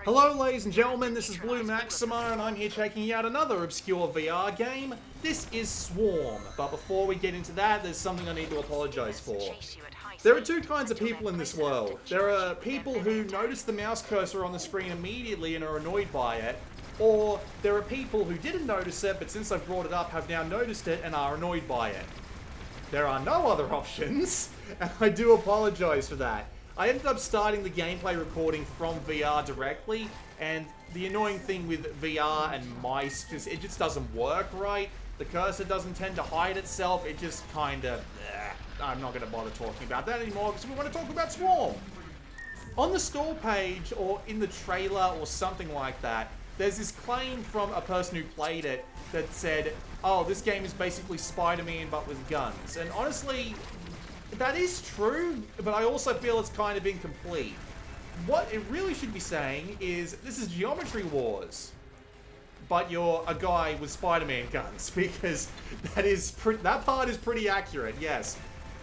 Hello ladies and gentlemen, this is Blue Maxima and I'm here checking out another obscure VR game. This is Swarm, but before we get into that, there's something I need to apologise for. There are two kinds of people in this world. There are people who notice the mouse cursor on the screen immediately and are annoyed by it, or there are people who didn't notice it, but since I've brought it up have now noticed it and are annoyed by it. There are no other options, and I do apologise for that. I ended up starting the gameplay recording from VR directly, and the annoying thing with VR and mice, it just doesn't work right. The cursor doesn't tend to hide itself, it just kind of... I'm not going to bother talking about that anymore, because we want to talk about Swarm. On the store page, or in the trailer, or something like that, there's this claim from a person who played it that said, oh, this game is basically Spider-Man but with guns. And honestly, that is true, but I also feel it's kind of incomplete. What it really should be saying is, this is Geometry Wars, but you're a guy with Spider-Man guns, because that part is pretty accurate, yes.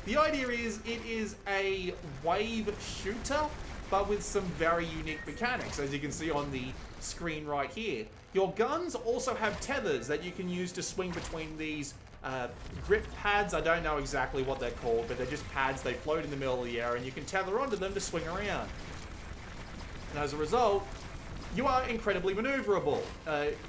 The idea is, it is a wave shooter, but with some very unique mechanics, as you can see on the screen right here. Your guns also have tethers that you can use to swing between these grip pads. I don't know exactly what they're called, but they're just pads. They float in the middle of the air, and you can tether onto them to swing around. And as a result, you are incredibly maneuverable.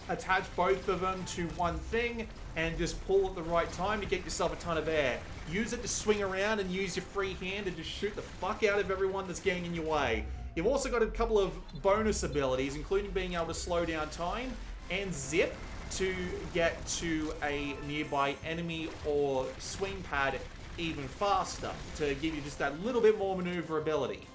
Attach both of them to one thing, and just pull at the right time to get yourself a ton of air. Use it to swing around and use your free hand and just shoot the fuck out of everyone that's getting in your way. You've also got a couple of bonus abilities, including being able to slow down time and zip to get to a nearby enemy or swing pad even faster, to give you just that little bit more maneuverability.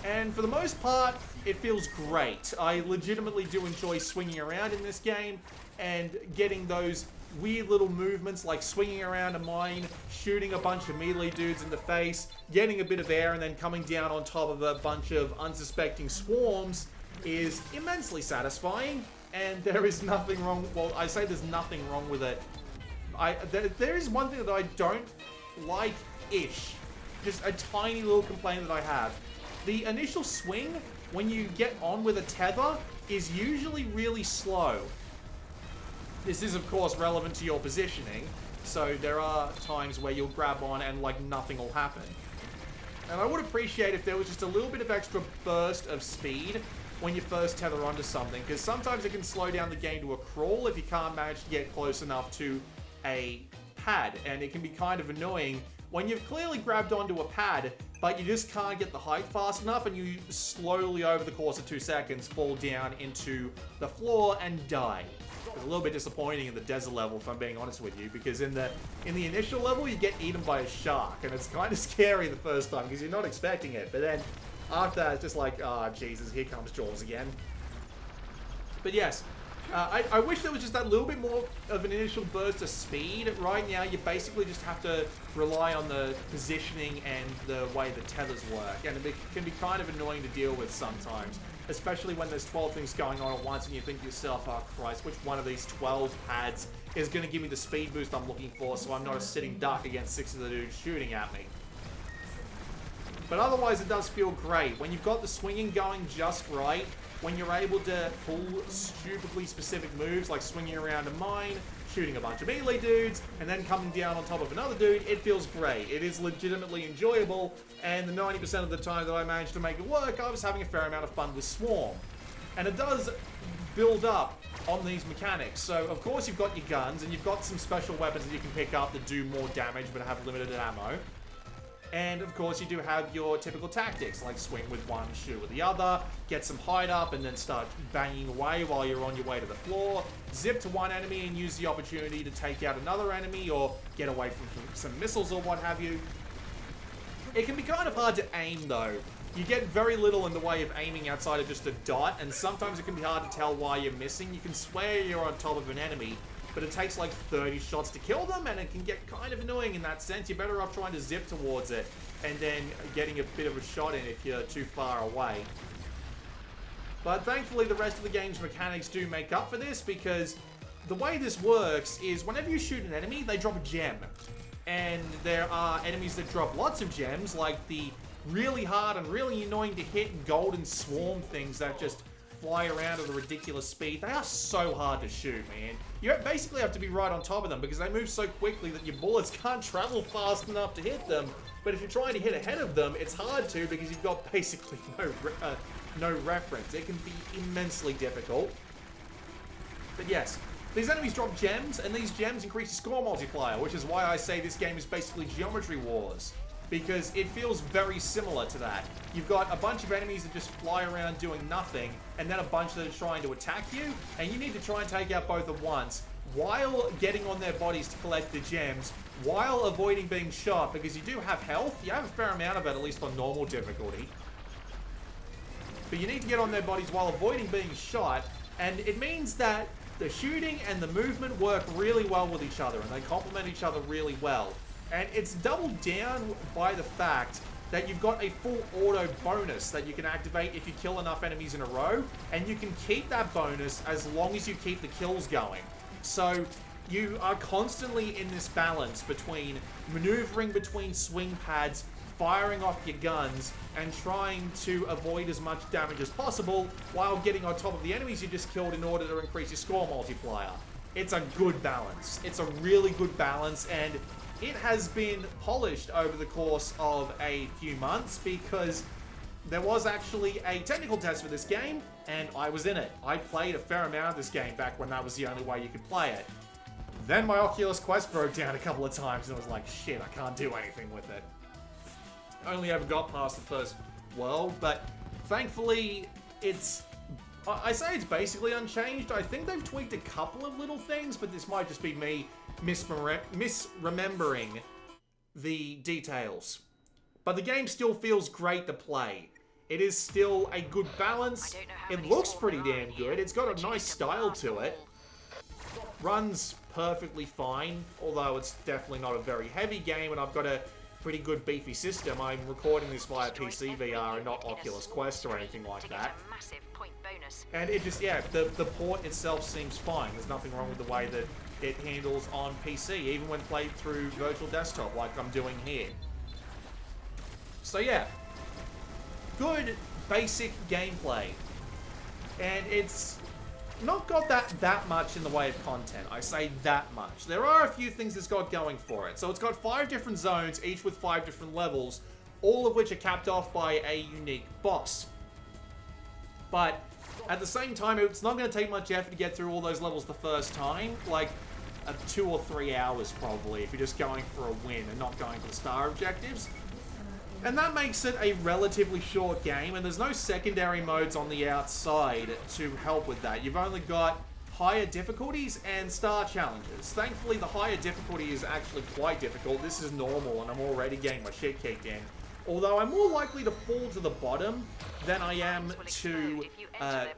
And for the most part, it feels great. I legitimately do enjoy swinging around in this game and getting those weird little movements like swinging around a mine, shooting a bunch of melee dudes in the face, getting a bit of air, and then coming down on top of a bunch of unsuspecting swarms is immensely satisfying. And there is nothing wrong. Well, I say there's nothing wrong with it. There is one thing that I don't like-ish. Just a tiny little complaint that I have. The initial swing, when you get on with a tether, is usually really slow. This is, of course, relevant to your positioning, so there are times where you'll grab on and, like, nothing will happen. And I would appreciate if there was just a little bit of extra burst of speed when you first tether onto something, because sometimes it can slow down the game to a crawl if you can't manage to get close enough to a pad, and it can be kind of annoying when you've clearly grabbed onto a pad, but you just can't get the height fast enough, and you slowly, over the course of 2 seconds, fall down into the floor and die. It's a little bit disappointing in the desert level, if I'm being honest with you, because in the initial level, you get eaten by a shark, and it's kind of scary the first time, because you're not expecting it, but then after that, it's just like, ah, oh, Jesus, here comes Jaws again. But yes, I wish there was just that little bit more of an initial burst of speed. Right now, you basically just have to rely on the positioning and the way the tethers work, and it can be kind of annoying to deal with sometimes, especially when there's 12 things going on at once and you think to yourself, oh Christ, which one of these 12 pads is going to give me the speed boost I'm looking for so I'm not a sitting duck against 6 of the dudes shooting at me. But otherwise, it does feel great. When you've got the swinging going just right, when you're able to pull stupidly specific moves like swinging around a mine, shooting a bunch of melee dudes, and then coming down on top of another dude, it feels great. It is legitimately enjoyable, and the 90% of the time that I managed to make it work, I was having a fair amount of fun with Swarm. And it does build up on these mechanics. So, of course, you've got your guns, and you've got some special weapons that you can pick up that do more damage but have limited ammo. And, of course, you do have your typical tactics, like swing with one, shoot with the other, get some height up, and then start banging away while you're on your way to the floor, zip to one enemy and use the opportunity to take out another enemy, or get away from some missiles or what have you. It can be kind of hard to aim, though. You get very little in the way of aiming outside of just a dot, and sometimes it can be hard to tell why you're missing. You can swear you're on top of an enemy, but it takes like 30 shots to kill them, and it can get kind of annoying in that sense. You're better off trying to zip towards it, and then getting a bit of a shot in if you're too far away. But thankfully, the rest of the game's mechanics do make up for this, because the way this works is whenever you shoot an enemy, they drop a gem. And there are enemies that drop lots of gems, like the really hard and really annoying to hit golden swarm things that just fly around at a ridiculous speed. They are so hard to shoot, man. You basically have to be right on top of them because they move so quickly that your bullets can't travel fast enough to hit them. But if you're trying to hit ahead of them, it's hard to because you've got basically no reference. It can be immensely difficult. But yes, these enemies drop gems, and these gems increase your score multiplier, which is why I say this game is basically Geometry Wars. Because it feels very similar to that. You've got a bunch of enemies that just fly around doing nothing, and then a bunch that are trying to attack you, and you need to try and take out both at once, while getting on their bodies to collect the gems, while avoiding being shot, because you do have health. You have a fair amount of it, at least on normal difficulty. But you need to get on their bodies while avoiding being shot, and it means that the shooting and the movement work really well with each other, and they complement each other really well. And it's doubled down by the fact that you've got a full auto bonus that you can activate if you kill enough enemies in a row, and you can keep that bonus as long as you keep the kills going. So you are constantly in this balance between maneuvering between swing pads, firing off your guns, and trying to avoid as much damage as possible while getting on top of the enemies you just killed in order to increase your score multiplier. It's a good balance. It's a really good balance, and it has been polished over the course of a few months because there was actually a technical test for this game, and I was in it. I played a fair amount of this game back when that was the only way you could play it. Then my Oculus Quest broke down a couple of times, and I was like, shit, I can't do anything with it. I only ever got past the first world, but thankfully I say it's basically unchanged. I think they've tweaked a couple of little things, but this might just be me misremembering the details. But the game still feels great to play. It is still a good balance. It looks pretty damn good. It's got a nice style to it. Runs perfectly fine, although it's definitely not a very heavy game, and I've got a pretty good beefy system. I'm recording this via PC VR and not Oculus Quest or anything like that. And it just, yeah, the port itself seems fine. There's nothing wrong with the way that it handles on PC, even when played through Virtual Desktop like I'm doing here. So yeah, good basic gameplay. And it's not got that much in the way of content. I say that much. There are a few things it's got going for it. So it's got 5 different zones, each with 5 different levels, all of which are capped off by a unique boss. But at the same time, it's not going to take much effort to get through all those levels the first time. Like 2 or 3 hours probably, if you're just going for a win and not going for the star objectives. And that makes it a relatively short game, and there's no secondary modes on the outside to help with that. You've only got higher difficulties and star challenges. Thankfully, the higher difficulty is actually quite difficult. This is normal, and I'm already getting my shit kicked in. Although I'm more likely to fall to the bottom than I am to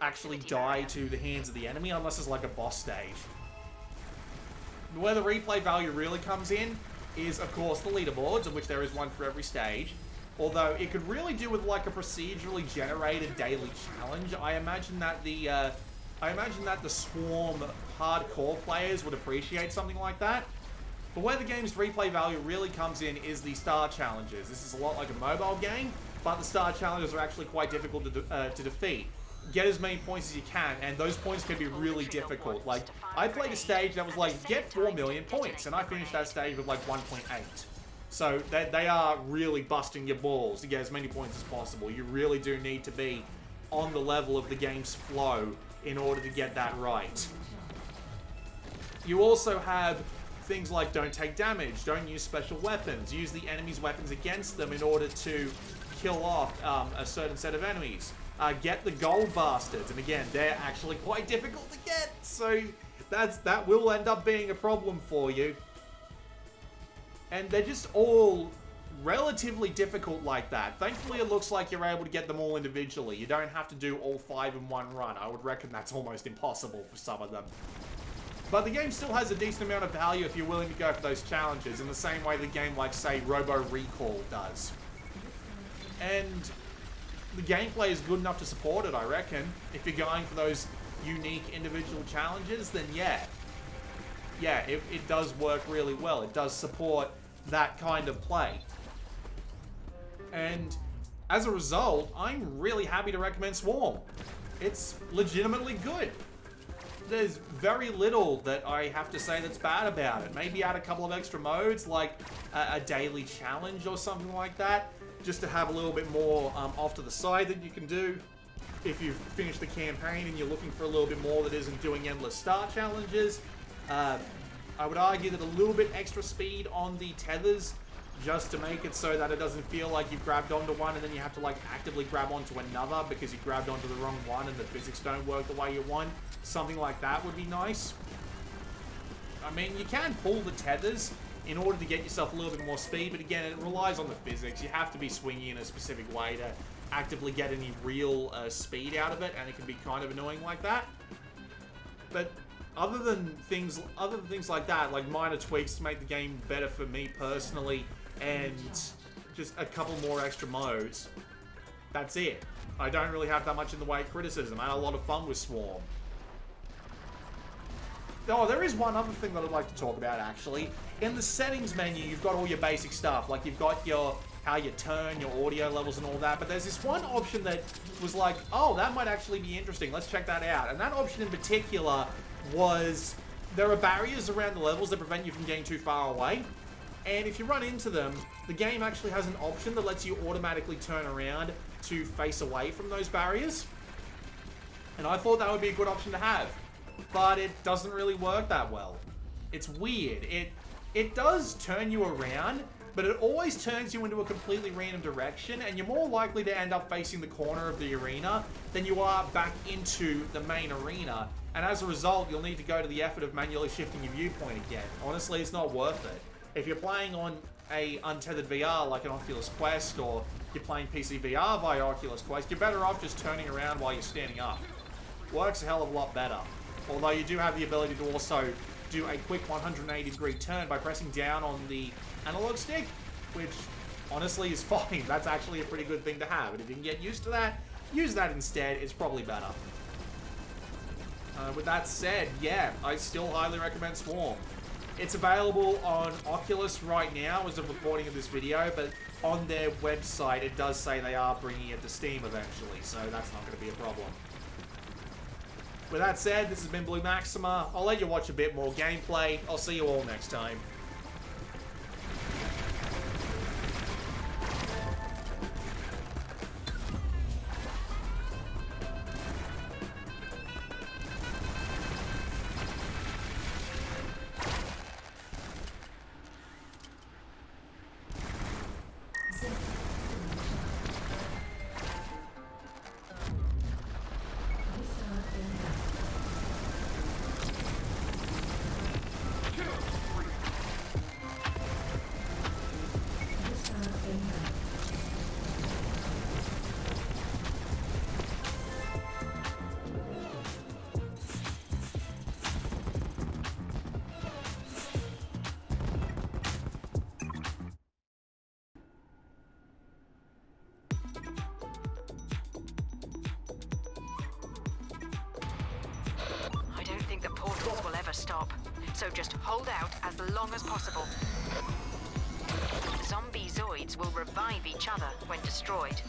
actually die to the hands of the enemy, unless it's like a boss stage. Where the replay value really comes in is, of course, the leaderboards, of which there is one for every stage. Although it could really do with like a procedurally generated daily challenge. I imagine that the Swarm hardcore players would appreciate something like that. But where the game's replay value really comes in is the star challenges. This is a lot like a mobile game, but the star challenges are actually quite difficult to defeat. Get as many points as you can, and those points can be really difficult. Like, I played a stage that was like, get 4 million points, and I finished that stage with like 1.8. So they are really busting your balls to get as many points as possible. You really do need to be on the level of the game's flow in order to get that right. You also have things like don't take damage, don't use special weapons, use the enemy's weapons against them in order to kill off a certain set of enemies. Get the gold bastards, and again, they're actually quite difficult to get, so that will end up being a problem for you. And they're just all relatively difficult like that. Thankfully, it looks like you're able to get them all individually. You don't have to do all 5 in one run. I would reckon that's almost impossible for some of them. But the game still has a decent amount of value if you're willing to go for those challenges, in the same way the game like, say, Robo Recall does. And the gameplay is good enough to support it, I reckon. If you're going for those unique individual challenges, then yeah. Yeah, it does work really well. It does support that kind of play. And As a result, I'm really happy to recommend Swarm. It's legitimately good. There's very little that I have to say that's bad about it. Maybe add a couple of extra modes, like a daily challenge or something like that, just to have a little bit more off to the side that you can do if you've finished the campaign and you're looking for a little bit more that isn't doing endless start challenges. I would argue that a little bit extra speed on the tethers, just to make it so that it doesn't feel like you've grabbed onto one and then you have to like actively grab onto another because you grabbed onto the wrong one and the physics don't work the way you want. Something like that would be nice. I mean, you can pull the tethers in order to get yourself a little bit more speed, but again, it relies on the physics. You have to be swinging in a specific way to actively get any real speed out of it, and it can be kind of annoying like that. But other than things like that, like minor tweaks to make the game better for me personally, and just a couple more extra modes, that's it. I don't really have that much in the way of criticism. I had a lot of fun with Swarm. Oh, there is one other thing that I'd like to talk about, actually. In the settings menu, you've got all your basic stuff. Like, you've got your how you turn, your audio levels and all that. But there's this one option that was like, oh, that might actually be interesting. Let's check that out. And that option in particular was, there are barriers around the levels that prevent you from getting too far away. And if you run into them, the game actually has an option that lets you automatically turn around to face away from those barriers. And I thought that would be a good option to have. But it doesn't really work that well. It's weird. It does turn you around, but it always turns you into a completely random direction, and you're more likely to end up facing the corner of the arena than you are back into the main arena. And as a result, you'll need to go to the effort of manually shifting your viewpoint again. Honestly, it's not worth it. If you're playing on a untethered VR like an Oculus Quest, or you're playing PC VR via Oculus Quest, you're better off just turning around while you're standing up. Works a hell of a lot better. Although you do have the ability to also do a quick 180-degree turn by pressing down on the analog stick, which honestly is fine. That's actually a pretty good thing to have. And if you can get used to that, use that instead. It's probably better. With that said, yeah, I still highly recommend Swarm. It's available on Oculus right now as of recording of this video, but on their website it does say they are bringing it to Steam eventually, so that's not going to be a problem. With that said, this has been Blue Maxima. I'll let you watch a bit more gameplay. I'll see you all next time. The portals will ever stop, so just hold out as long as possible. Zombie Zoids will revive each other when destroyed.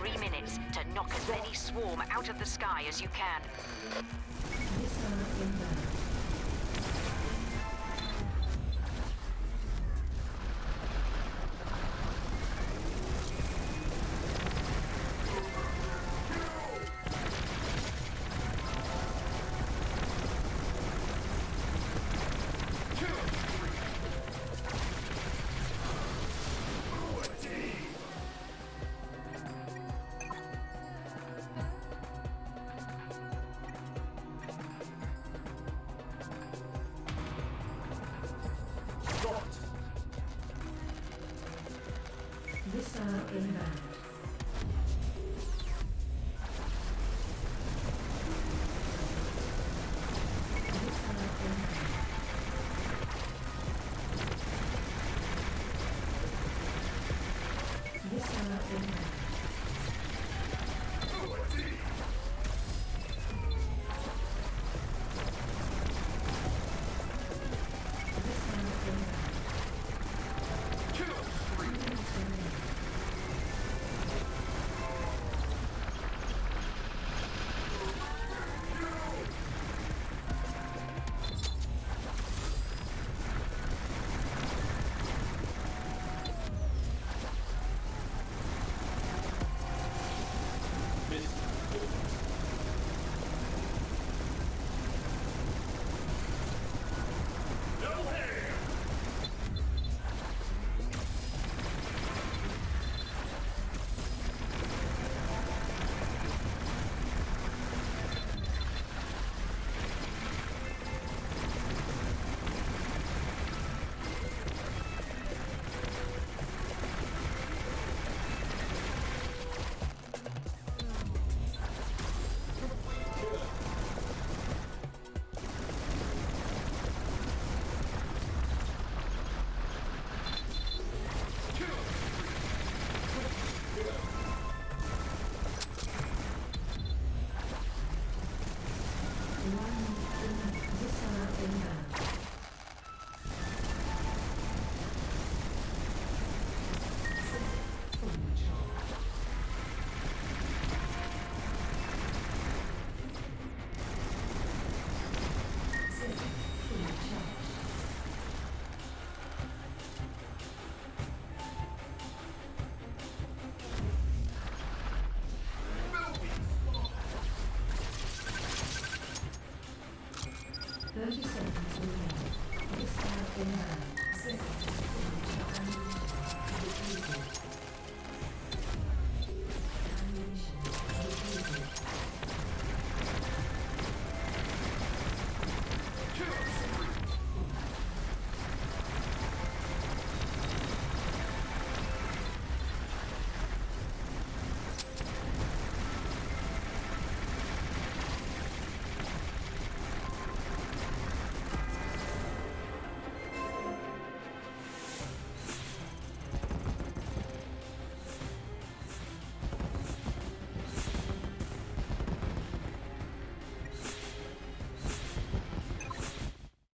3 minutes to knock as many swarm out of the sky as you can. Missile inbound. Missile inbound.